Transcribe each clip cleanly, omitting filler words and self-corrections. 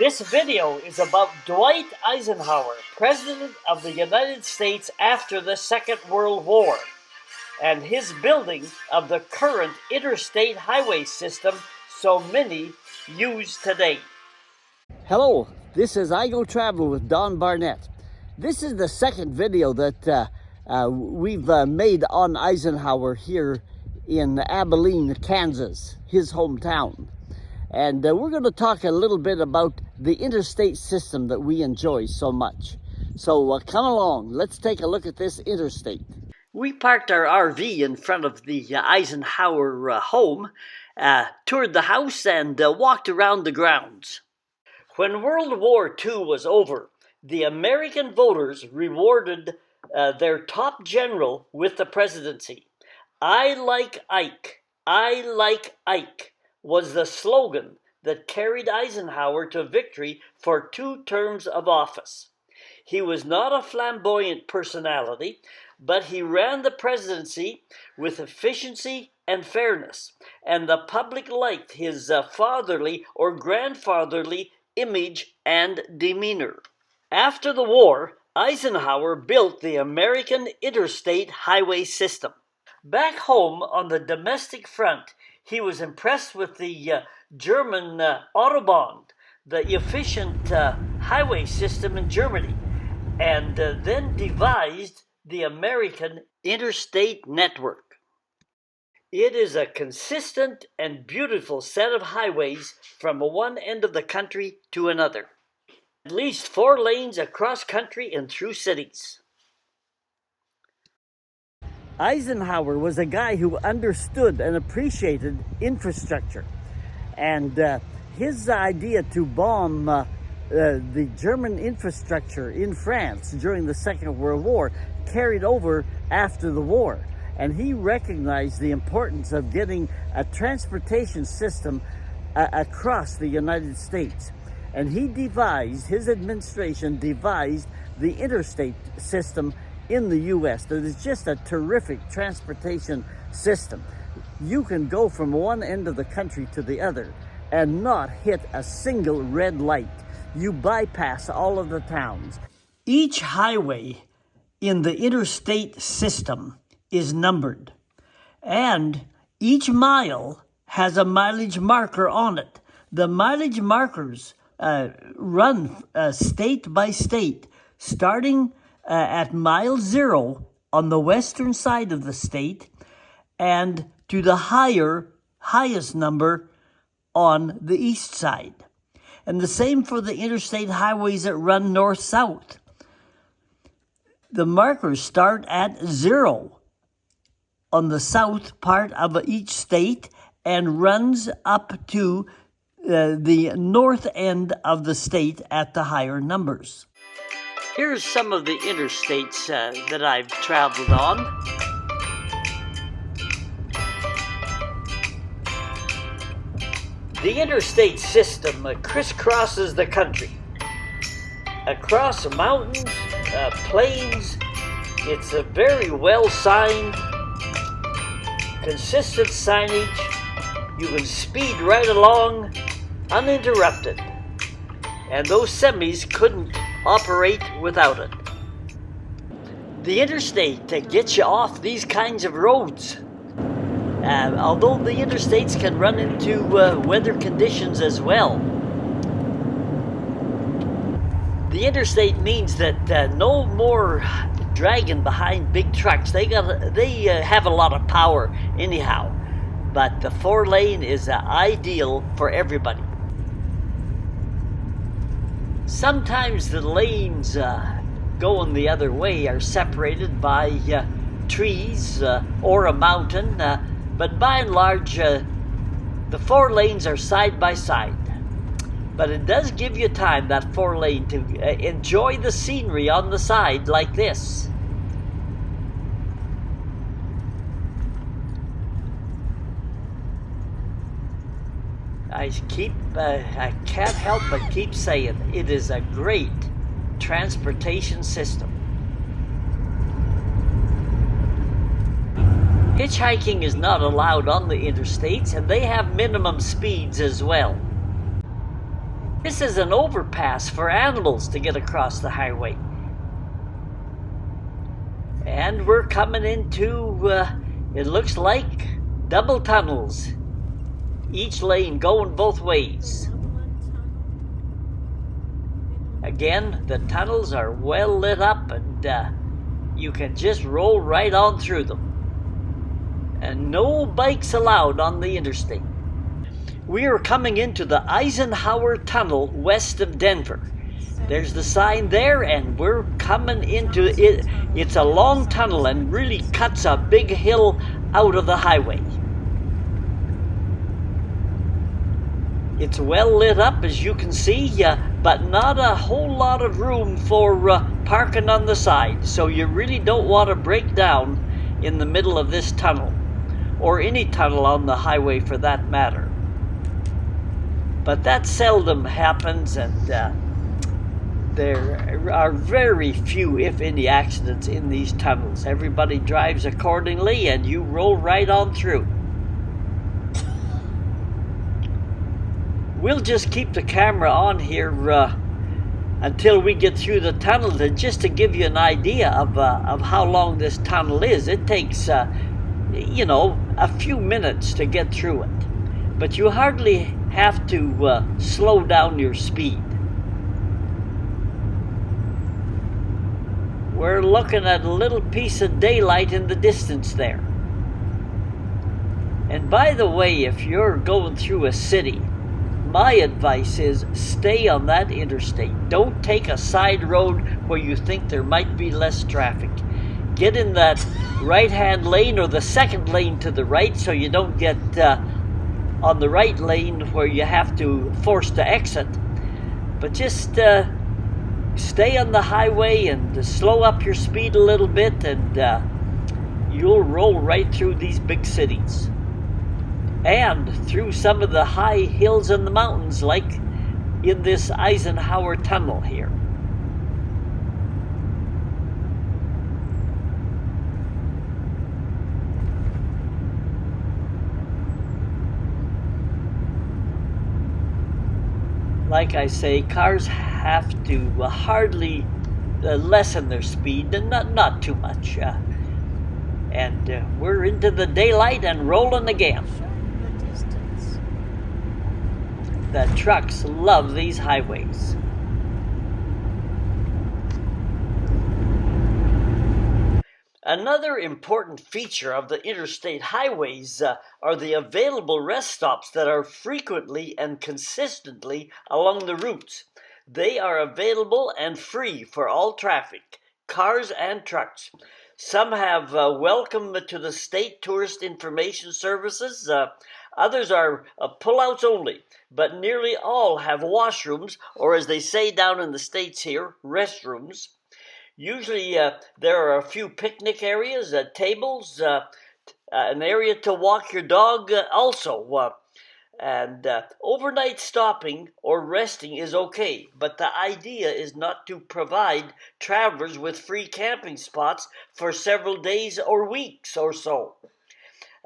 This video is about Dwight Eisenhower, President of the United States after the Second World War, and his building of the current interstate highway system so many use today. Hello, this is I Go Travel with Don Barnett. This is the second video that we've made on Eisenhower here in Abilene, Kansas, his hometown. And we're going to talk a little bit about the interstate system that we enjoy so much. So come along, let's take a look at this interstate. We parked our RV in front of the Eisenhower home, toured the house, and walked around the grounds. When World War II was over, the American voters rewarded their top general with the presidency. "I like Ike, I like Ike," was the slogan that carried Eisenhower to victory for 2 terms of office. He was not a flamboyant personality, but he ran the presidency with efficiency and fairness, and the public liked his fatherly or grandfatherly image and demeanor. After the war, Eisenhower built the American interstate highway system. Back home on the domestic front, he was impressed with the German Autobahn, the efficient highway system in Germany, and then devised the American interstate network. It is a consistent and beautiful set of highways from one end of the country to another. At least 4 lanes across country and through cities. Eisenhower was a guy who understood and appreciated infrastructure. And his idea to bomb the German infrastructure in France during the Second World War carried over after the war. And he recognized the importance of getting a transportation system across the United States. And his administration devised the interstate system in the U.S. That is just a terrific transportation system. You can go from one end of the country to the other and not hit a single red light. You bypass all of the towns. Each highway in the interstate system is numbered, and each mile has a mileage marker on it. The mileage markers run state by state, starting at mile 0 on the western side of the state and to the highest number on the east side. And the same for the interstate highways that run north-south. The markers start at 0 on the south part of each state and runs up to the north end of the state at the higher numbers. Here's some of the interstates that I've traveled on. The interstate system crisscrosses the country. Across mountains, plains, it's a very well-signed, consistent signage. You can speed right along uninterrupted. And those semis couldn't operate without it. The interstate gets you off these kinds of roads. Although the interstates can run into weather conditions as well. The interstate means that no more dragging behind big trucks. They have a lot of power anyhow, but the 4-lane is ideal for everybody. Sometimes the lanes going the other way are separated by trees or a mountain, but by and large, the 4 lanes are side by side. But it does give you time, that 4-lane, to enjoy the scenery on the side like this. I can't help but keep saying it is a great transportation system. Hitchhiking is not allowed on the interstates, and they have minimum speeds as well. This is an overpass for animals to get across the highway. And we're coming into, it looks like, double tunnels. Each lane going both ways. Again, the tunnels are well lit up and you can just roll right on through them. And no bikes allowed on the interstate. We are coming into the Eisenhower Tunnel west of Denver. There's the sign there, and we're coming into it. It's a long tunnel and really cuts a big hill out of the highway. It's well lit up, as you can see, but not a whole lot of room for parking on the side. So you really don't want to break down in the middle of this tunnel, or any tunnel on the highway for that matter. But that seldom happens, and there are very few, if any, accidents in these tunnels. Everybody drives accordingly, and you roll right on through. We'll just keep the camera on here until we get through the tunnel, just to give you an idea of how long this tunnel is. It takes, a few minutes to get through it. But you hardly have to slow down your speed. We're looking at a little piece of daylight in the distance there. And by the way, if you're going through a city, my advice is stay on that interstate. Don't take a side road where you think there might be less traffic. Get in that right-hand lane or the second lane to the right, so you don't get on the right lane where you have to force to exit. But just stay on the highway and slow up your speed a little bit, and you'll roll right through these big cities. And through some of the high hills and the mountains, like in this Eisenhower Tunnel here. Like I say, cars have to hardly lessen their speed, and not too much. And we're into the daylight and rolling again. The trucks love these highways. Another important feature of the interstate highways are the available rest stops that are frequently and consistently along the routes. They are available and free for all traffic, cars and trucks. Some have welcome to the state tourist information services. Others are pullouts only, but nearly all have washrooms, or as they say down in the States here, restrooms. Usually there are a few picnic areas, tables, an area to walk your dog also. And overnight stopping or resting is okay, but the idea is not to provide travelers with free camping spots for several days or weeks or so.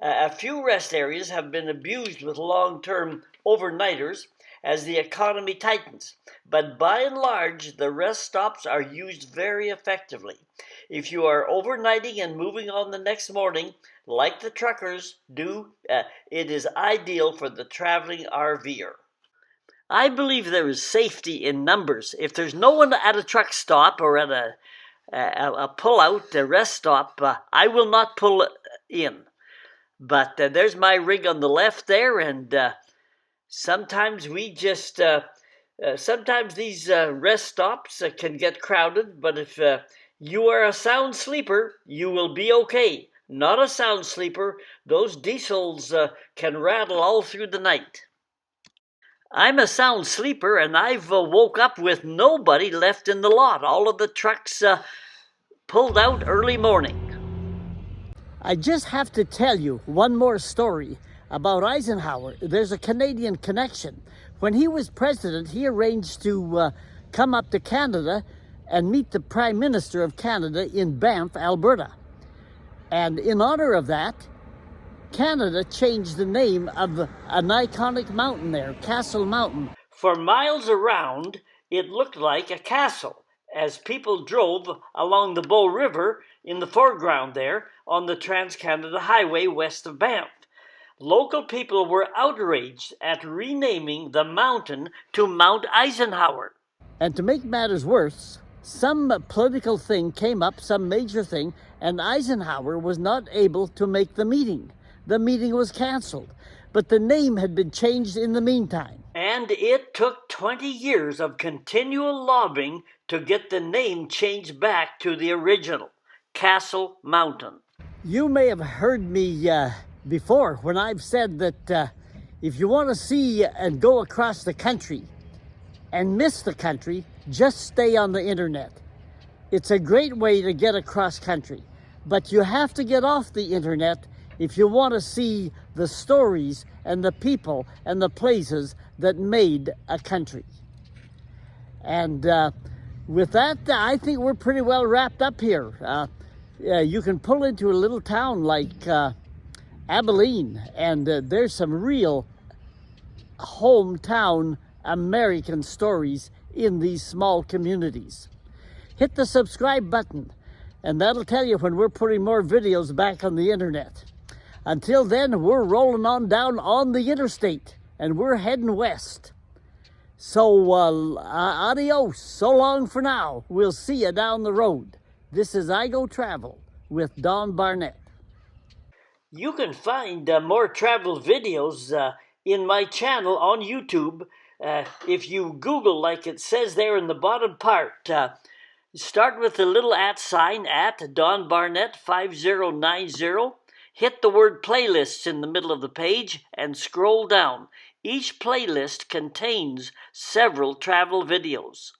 A few rest areas have been abused with long-term overnighters as the economy tightens, but by and large, the rest stops are used very effectively. If you are overnighting and moving on the next morning, like the truckers do, it is ideal for the traveling RVer. I believe there is safety in numbers. If there's no one at a truck stop or at a pull-out, a rest stop, I will not pull in. But there's my rig on the left there, and sometimes sometimes these rest stops can get crowded, but if you are a sound sleeper, you will be okay. Not a sound sleeper, those diesels can rattle all through the night. I'm a sound sleeper, and I've woke up with nobody left in the lot. All of the trucks pulled out early morning. I just have to tell you one more story about Eisenhower. There's a Canadian connection. When he was president, he arranged to come up to Canada and meet the Prime Minister of Canada in Banff, Alberta. And in honor of that, Canada changed the name of an iconic mountain there, Castle Mountain. For miles around, it looked like a castle as people drove along the Bow River in the foreground there on the Trans-Canada Highway west of Banff. Local people were outraged at renaming the mountain to Mount Eisenhower. And to make matters worse, some political thing came up, some major thing, and Eisenhower was not able to make the meeting. The meeting was canceled, but the name had been changed in the meantime. And it took 20 years of continual lobbying to get the name changed back to the original, Castle Mountain. You may have heard me before when I've said that if you want to see and go across the country and miss the country, just stay on the internet. It's a great way to get across country, but you have to get off the internet if you want to see the stories and the people and the places that made a country. And with that, I think we're pretty well wrapped up here. You can pull into a little town like Abilene, and there's some real hometown American stories in these small communities. Hit the subscribe button, and that'll tell you when we're putting more videos back on the internet. Until then, we're rolling on down on the interstate, and we're heading west. So, adios. So long for now. We'll see you down the road. This is I Go Travel with Don Barnett. You can find more travel videos in my channel on YouTube. If you Google, like it says there in the bottom part, start with the little @ sign at Don Barnett 5090. Hit the word playlists in the middle of the page and scroll down. Each playlist contains several travel videos.